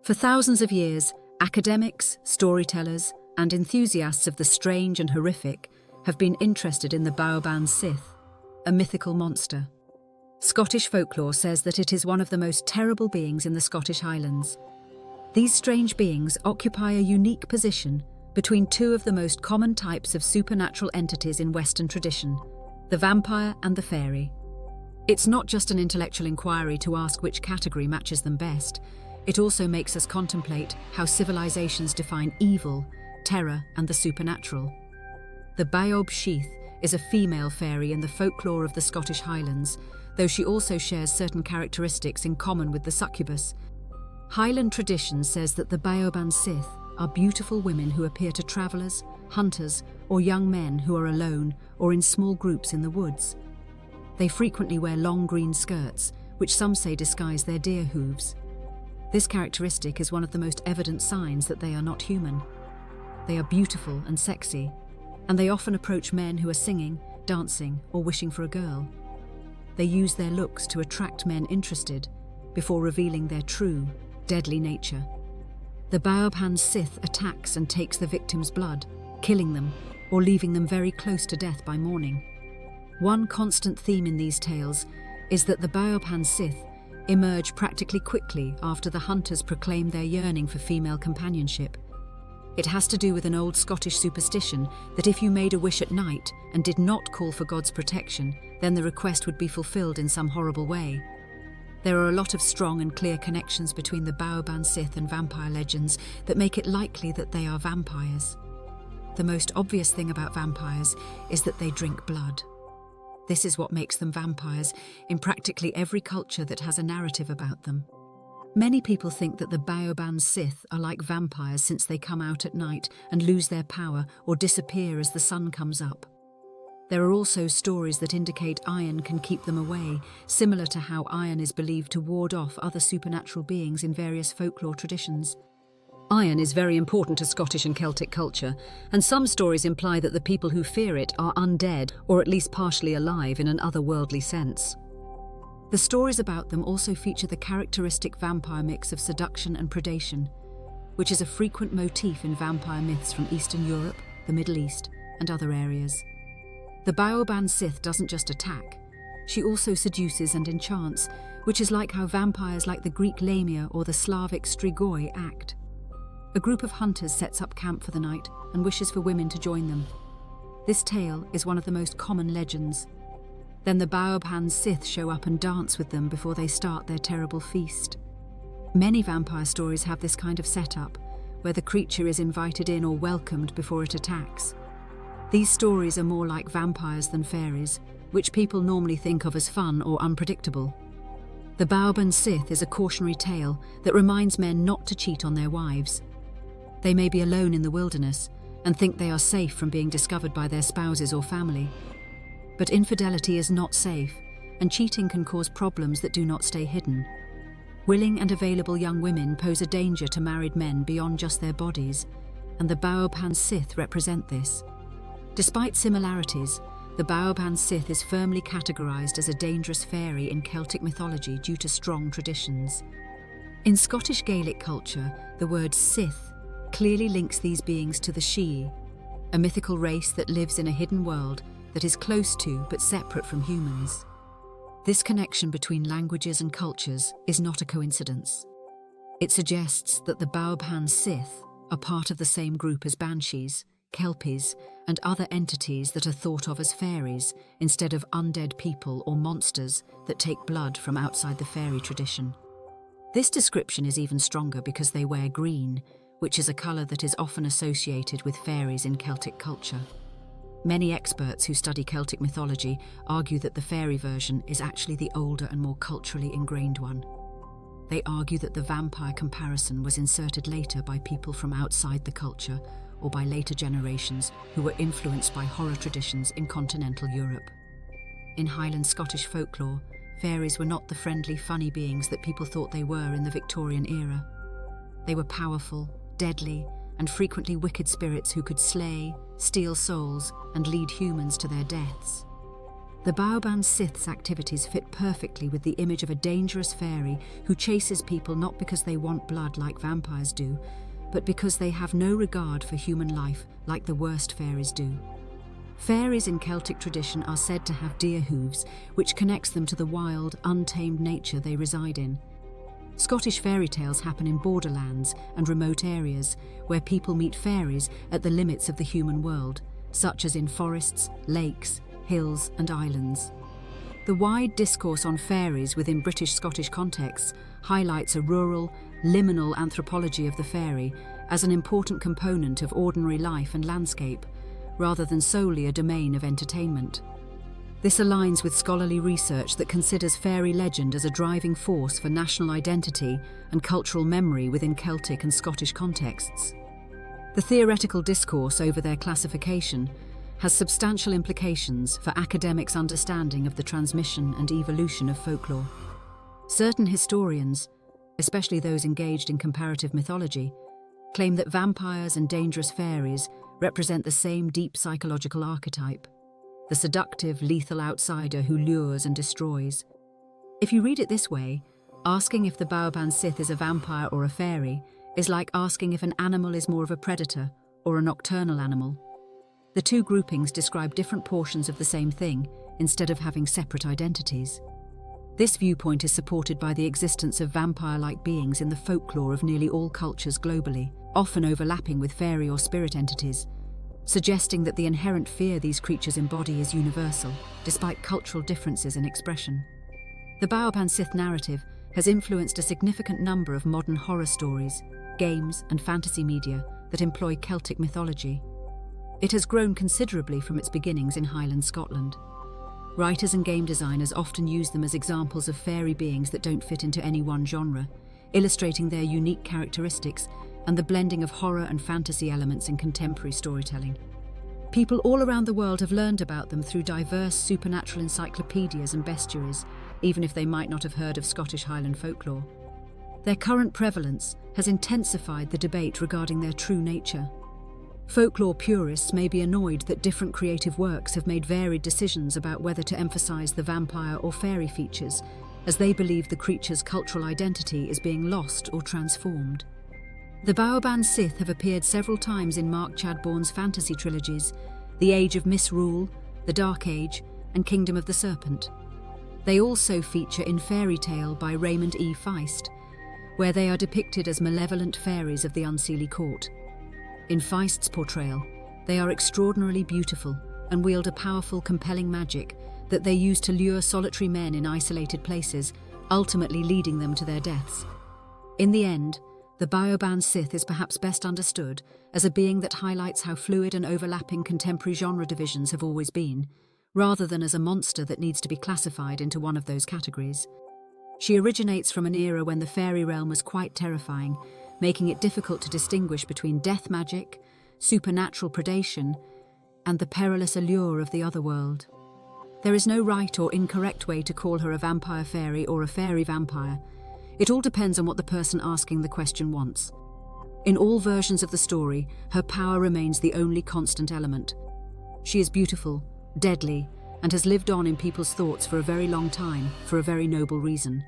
For thousands of years, academics, storytellers, and enthusiasts of the strange and horrific have been interested in the Baobhan Sith, a mythical monster. Scottish folklore says that it is one of the most terrible beings in the Scottish Highlands. These strange beings occupy a unique position between two of the most common types of supernatural entities in Western tradition, the vampire and the fairy. It's not just an intellectual inquiry to ask which category matches them best. It also makes us contemplate how civilizations define evil, terror, and the supernatural. The baobh-shìth is a female fairy in the folklore of the Scottish Highlands, though she also shares certain characteristics in common with the succubus. Highland tradition says that the Baobhan Sith are beautiful women who appear to travelers, hunters, or young men who are alone or in small groups in the woods. They frequently wear long green skirts, which some say disguise their deer hooves. This characteristic is one of the most evident signs that they are not human. They are beautiful and sexy, and they often approach men who are singing, dancing, or wishing for a girl. They use their looks to attract men interested before revealing their true, deadly nature. The Baobhan Sith attacks and takes the victim's blood, killing them or leaving them very close to death by morning. One constant theme in these tales is that the Baobhan Sith emerge practically quickly after the hunters proclaim their yearning for female companionship. It has to do with an old Scottish superstition that if you made a wish at night and did not call for God's protection, then the request would be fulfilled in some horrible way. There are a lot of strong and clear connections between the Baobhan Sith and vampire legends that make it likely that they are vampires. The most obvious thing about vampires is that they drink blood. This is what makes them vampires in practically every culture that has a narrative about them. Many people think that the Baobhan Sith are like vampires since they come out at night and lose their power or disappear as the sun comes up. There are also stories that indicate iron can keep them away, similar to how iron is believed to ward off other supernatural beings in various folklore traditions. Iron is very important to Scottish and Celtic culture, and some stories imply that the people who fear it are undead or at least partially alive in an otherworldly sense. The stories about them also feature the characteristic vampire mix of seduction and predation, which is a frequent motif in vampire myths from Eastern Europe, the Middle East, and other areas. The Baobhan Sith doesn't just attack, she also seduces and enchants, which is like how vampires like the Greek Lamia or the Slavic strigoi act. A group of hunters sets up camp for the night and wishes for women to join them. This tale is one of the most common legends. Then the Baobhan Sith show up and dance with them before they start their terrible feast. Many vampire stories have this kind of setup, where the creature is invited in or welcomed before it attacks. These stories are more like vampires than fairies, which people normally think of as fun or unpredictable. The Baobhan Sith is a cautionary tale that reminds men not to cheat on their wives. They may be alone in the wilderness and think they are safe from being discovered by their spouses or family. But infidelity is not safe, and cheating can cause problems that do not stay hidden. Willing and available young women pose a danger to married men beyond just their bodies, and the Baobhan Sith represent this. Despite similarities, the Baobhan Sith is firmly categorized as a dangerous fairy in Celtic mythology due to strong traditions. In Scottish Gaelic culture, the word Sith clearly links these beings to the sídhe, a mythical race that lives in a hidden world that is close to but separate from humans. This connection between languages and cultures is not a coincidence. It suggests that the Baobhan Sith are part of the same group as banshees, kelpies, and other entities that are thought of as fairies instead of undead people or monsters that take blood from outside the fairy tradition. This description is even stronger because they wear green, which is a colour that is often associated with fairies in Celtic culture. Many experts who study Celtic mythology argue that the fairy version is actually the older and more culturally ingrained one. They argue that the vampire comparison was inserted later by people from outside the culture or by later generations who were influenced by horror traditions in continental Europe. In Highland Scottish folklore, fairies were not the friendly, funny beings that people thought they were in the Victorian era. They were powerful, deadly, and frequently wicked spirits who could slay, steal souls, and lead humans to their deaths. The Baobhan Sith's activities fit perfectly with the image of a dangerous fairy who chases people not because they want blood like vampires do, but because they have no regard for human life like the worst fairies do. Fairies in Celtic tradition are said to have deer hooves, which connects them to the wild, untamed nature they reside in. Scottish fairy tales happen in borderlands and remote areas where people meet fairies at the limits of the human world, such as in forests, lakes, hills and islands. The wide discourse on fairies within British-Scottish contexts highlights a rural, liminal anthropology of the fairy as an important component of ordinary life and landscape, rather than solely a domain of entertainment. This aligns with scholarly research that considers fairy legend as a driving force for national identity and cultural memory within Celtic and Scottish contexts. The theoretical discourse over their classification has substantial implications for academics' understanding of the transmission and evolution of folklore. Certain historians, especially those engaged in comparative mythology, claim that vampires and dangerous fairies represent the same deep psychological archetype, the seductive, lethal outsider who lures and destroys. If you read it this way, asking if the Baobhan Sith is a vampire or a fairy is like asking if an animal is more of a predator or a nocturnal animal. The two groupings describe different portions of the same thing instead of having separate identities. This viewpoint is supported by the existence of vampire-like beings in the folklore of nearly all cultures globally, often overlapping with fairy or spirit entities, suggesting that the inherent fear these creatures embody is universal, despite cultural differences in expression. The Baobhan Sith narrative has influenced a significant number of modern horror stories, games, and fantasy media that employ Celtic mythology. It has grown considerably from its beginnings in Highlands, Scotland. Writers and game designers often use them as examples of fairy beings that don't fit into any one genre, illustrating their unique characteristics and the blending of horror and fantasy elements in contemporary storytelling. People all around the world have learned about them through diverse supernatural encyclopedias and bestiaries, even if they might not have heard of Scottish Highland folklore. Their current prevalence has intensified the debate regarding their true nature. Folklore purists may be annoyed that different creative works have made varied decisions about whether to emphasize the vampire or fairy features, as they believe the creature's cultural identity is being lost or transformed. The Baobhan Sith have appeared several times in Mark Chadbourn's fantasy trilogies, The Age of Misrule, The Dark Age, and Kingdom of the Serpent. They also feature in Fairy Tale by Raymond E. Feist, where they are depicted as malevolent fairies of the Unseelie Court. In Feist's portrayal, they are extraordinarily beautiful and wield a powerful, compelling magic that they use to lure solitary men in isolated places, ultimately leading them to their deaths. In the end, the Baobhan Sith is perhaps best understood as a being that highlights how fluid and overlapping contemporary genre divisions have always been, rather than as a monster that needs to be classified into one of those categories. She originates from an era when the fairy realm was quite terrifying, making it difficult to distinguish between death magic, supernatural predation, and the perilous allure of the otherworld. There is no right or incorrect way to call her a vampire fairy or a fairy vampire. It all depends on what the person asking the question wants. In all versions of the story, her power remains the only constant element. She is beautiful, deadly, and has lived on in people's thoughts for a very long time, for a very noble reason.